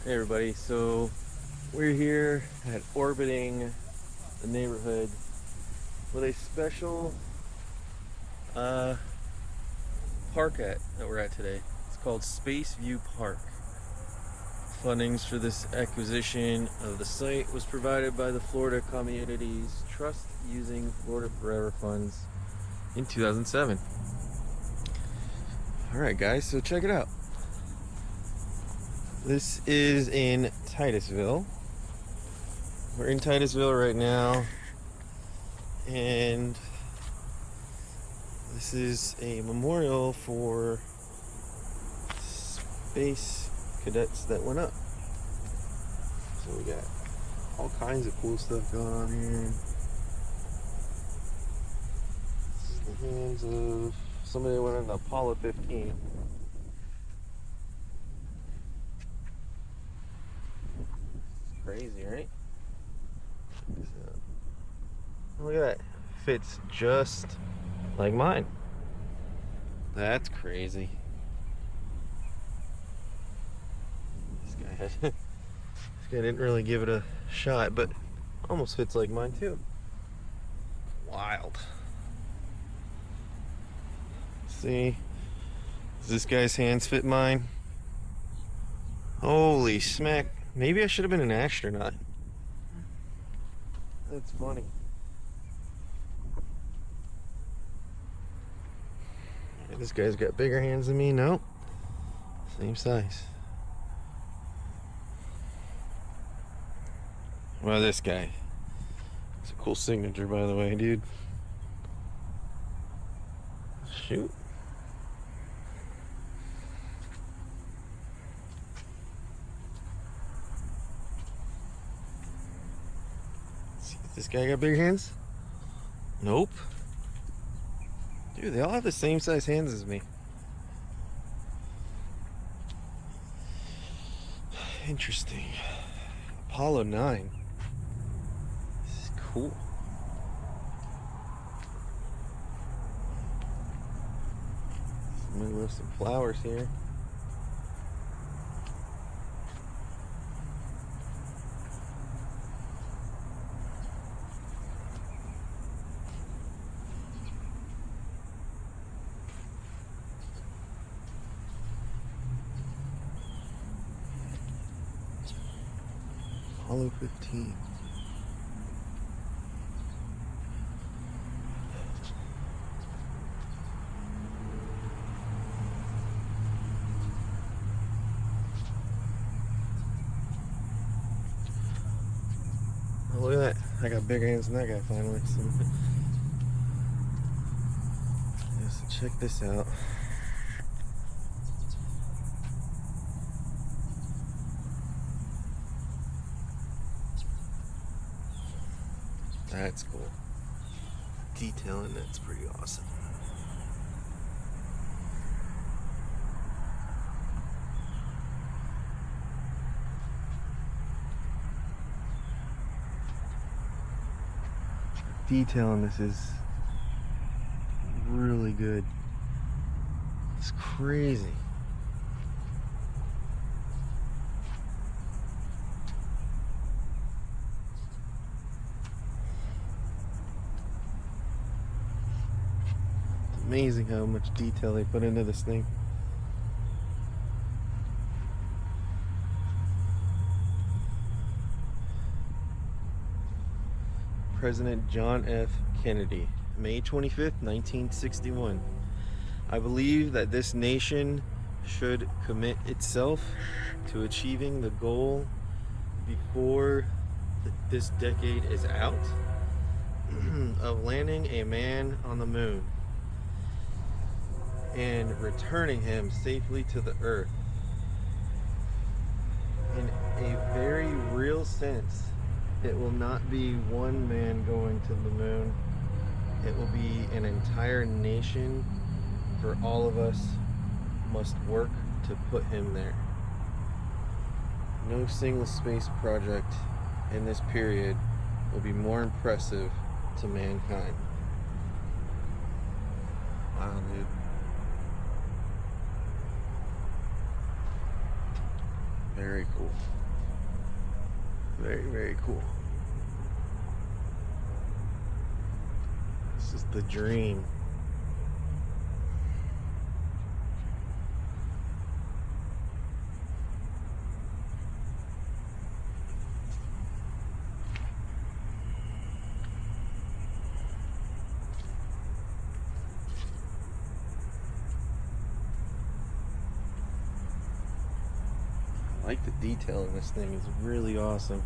Hey everybody, so we're here at orbiting the neighborhood with a special park that we're at today. It's called Space View Park. Fundings for this acquisition of the site was provided by the Florida Communities Trust using Florida Forever funds in 2007. Alright guys, so check it out. This is in Titusville. We're in Titusville right now, and this is a memorial for space cadets that went up. So we got all kinds of cool stuff going on here. This is the hands of somebody that went on Apollo 15. Crazy, right? Look at that. Fits just like mine. That's crazy. This guy didn't really give it a shot, but almost fits like mine too. Wild. See? Does this guy's hands fit mine? Holy smack. Maybe I should have been an astronaut. That's funny. Yeah, this guy's got bigger hands than me. Nope. Same size. Well, this guy. It's a cool signature, by the way, dude. Shoot. See, this guy got big hands? Nope. Dude, they all have the same size hands as me. Interesting. Apollo 9. This is cool. Middle of some flowers here. Apollo 15. Oh, look at that. I got bigger hands than that guy finally. So, yeah, so check this out. That's cool. Detailing that's pretty awesome. Detailing this is really good. It's crazy. It's amazing how much detail they put into this thing. President John F. Kennedy, May 25th, 1961. I believe that this nation should commit itself to achieving the goal before this decade is out of landing a man on the moon and returning him safely to the earth. In a very real sense, it will not be one man going to the moon. It will be an entire nation, for all of us must work to put him there. No single space project in this period will be more impressive to mankind. Wow, dude. Very cool. Very, very cool. This is the dream. I like the detail in this thing. It's really awesome.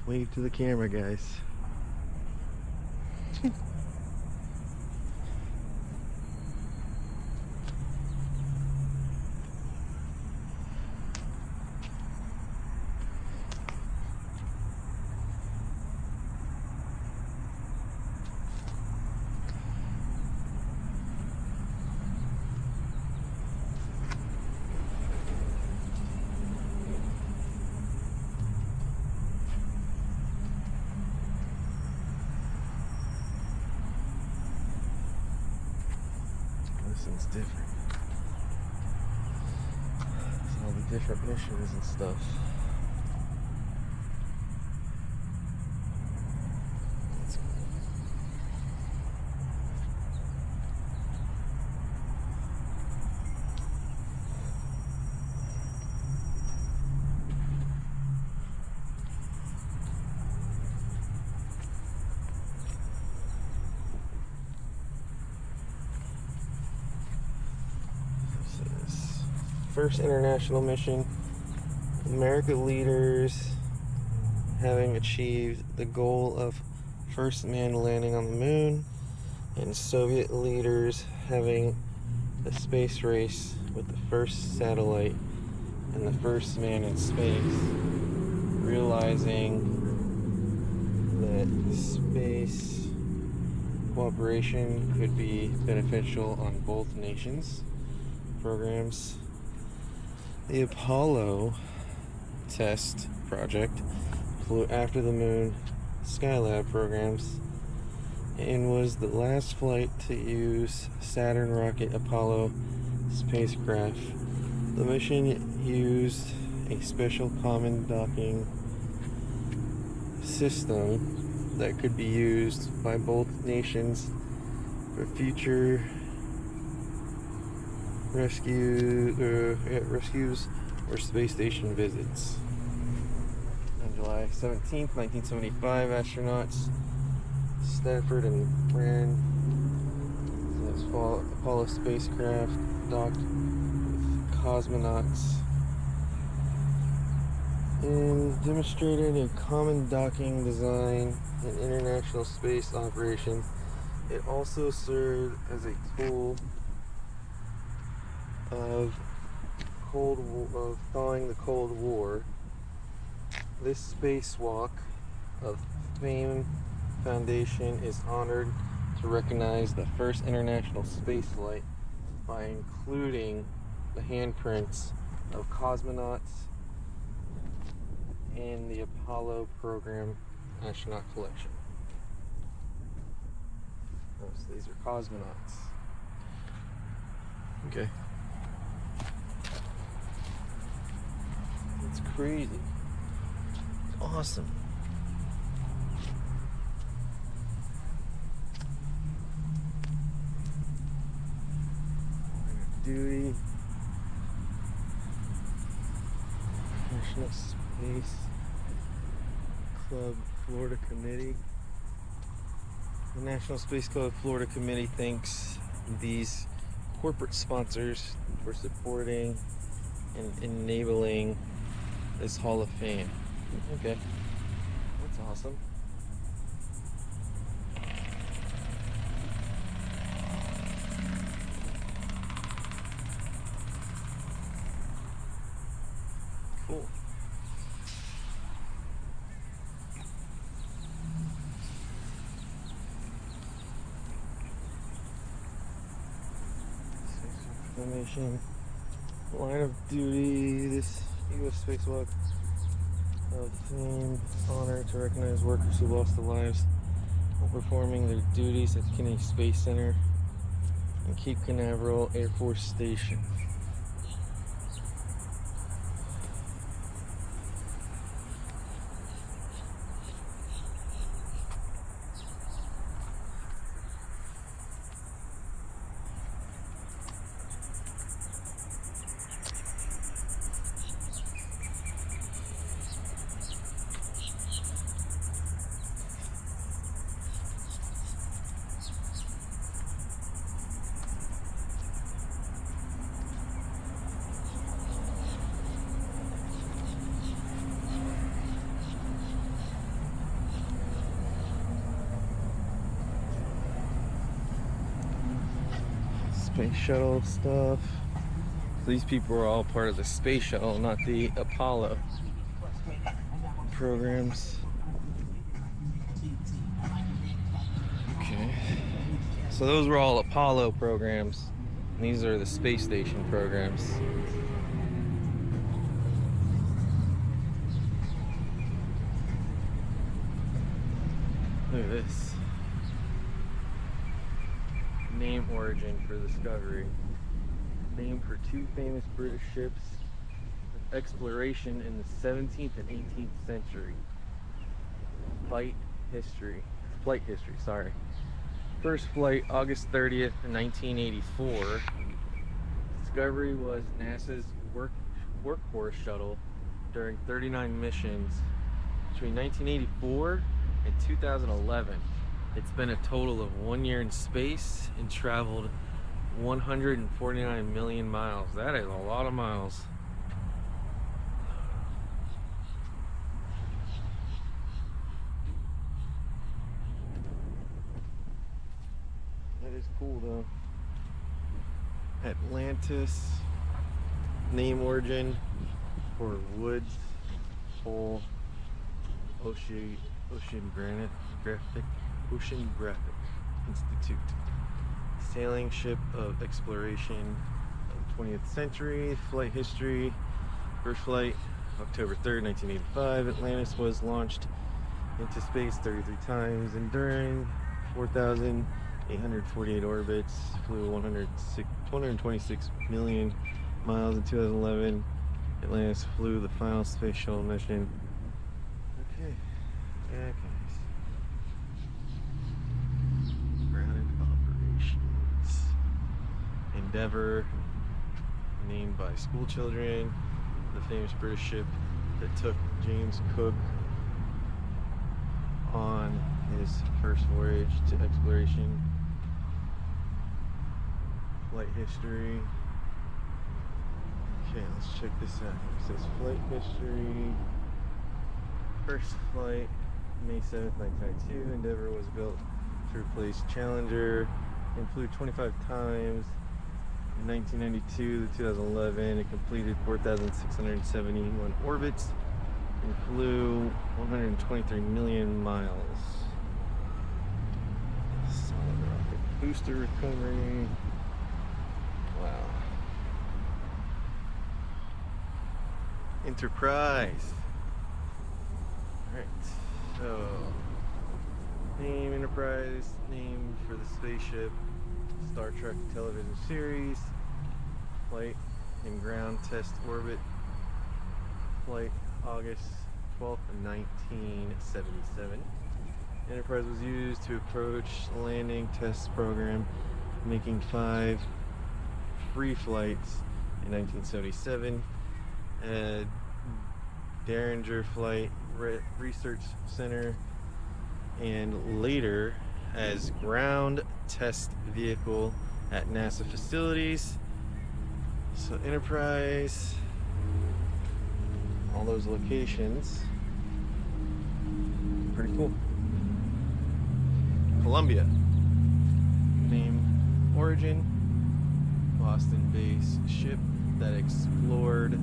Wave to the camera, guys. This one's different. It's all the different missions and stuff. That's cool. First international mission. America leaders having achieved the goal of first man landing on the moon, and Soviet leaders having a space race with the first satellite and the first man in space, realizing that space cooperation could be beneficial on both nations' programs. The Apollo test project flew after the moon Skylab programs and was the last flight to use Saturn rocket Apollo spacecraft. The mission used a special common docking system that could be used by both nations for future rescues or space station visits. On July 17th, 1975, astronauts Stanford and Brand, this Apollo spacecraft, docked with cosmonauts and demonstrated a common docking design in international space operation. It also served as a tool of thawing the Cold War, this spacewalk of Fame Foundation is honored to recognize the first international space flight by including the handprints of cosmonauts in the Apollo program astronaut collection. Oh, so these are cosmonauts. Okay. It's crazy. It's awesome. Duty. National Space Club Florida Committee. The National Space Club Florida Committee thanks these corporate sponsors for supporting and enabling this Hall of Fame. Okay, that's awesome. Cool. Information. Line of duty. This U.S. spacewalk of fame honor to recognize workers who lost their lives while performing their duties at Kennedy Space Center and Cape Canaveral Air Force Station. Space shuttle stuff. These people are all part of the space shuttle, not the Apollo programs. Okay. So those were all Apollo programs. And these are the space station programs. Look at this. Name origin for Discovery. Named for two famous British ships of exploration in the 17th and 18th century. Flight history, sorry. First flight, August 30th, 1984. Discovery was NASA's workhorse shuttle during 39 missions between 1984 and 2011. It's been a total of 1 year in space and traveled 149 million miles. That is a lot of miles. That is cool though. Atlantis. Name origin for Woods Hole Oceanographic Institute. Sailing ship of exploration of the 20th century. Flight history. First flight, October 3rd, 1985. Atlantis was launched into space 33 times, enduring 4,848 orbits. Flew 226 million miles in 2011. Atlantis flew the final space shuttle mission. Okay. Yeah, guys. Grounded operations. Endeavour, named by school children, the famous British ship that took James Cook on his first voyage to exploration. Flight history. Okay, let's check this out. It says flight history. First flight, May 7th, 1992. Endeavour was built to replace Challenger and flew 25 times. In 1992 to 2011, it completed 4,671 orbits and flew 123 million miles. Solid rocket booster recovery. Wow. Enterprise. Alright, so name Enterprise, name for the spaceship, Star Trek television series, flight and ground test orbit, flight August 12th, 1977. Enterprise was used to approach landing test program, making 5 free flights in 1977. Derringer Flight Research Center, and later as ground test vehicle at NASA facilities. So Enterprise, all those locations, pretty cool. Columbia, name origin, Boston-based ship that explored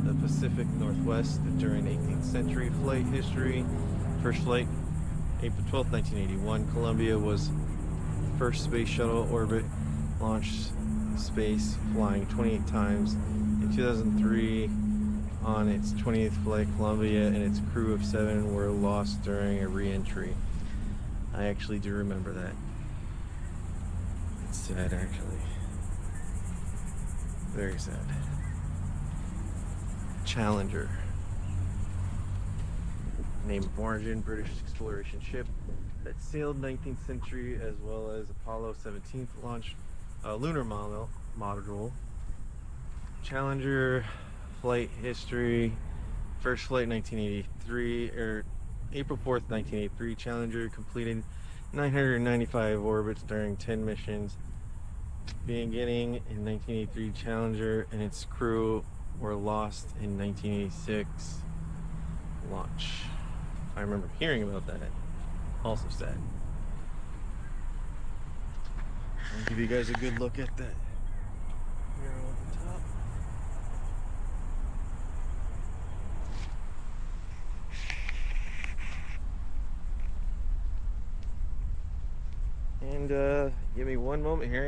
the Pacific Northwest during 18th century. Flight history, first flight April 12, 1981. Columbia was the first space shuttle orbit launched space, flying 28 times. In 2003, on its 20th flight, Columbia and its crew of 7 were lost during a re-entry. I actually do remember that. It's sad, actually. Very sad. Challenger, name of origin, British exploration ship that sailed 19th century, as well as Apollo 17th launched lunar module. Challenger flight history, first flight 1983, or April 4th, 1983. Challenger completed 995 orbits during 10 missions. Beginning in 1983, Challenger and its crew were lost in 1986 launch. I remember hearing about that. Also sad. I'll give you guys a good look at that mural at the top. And give me one moment here.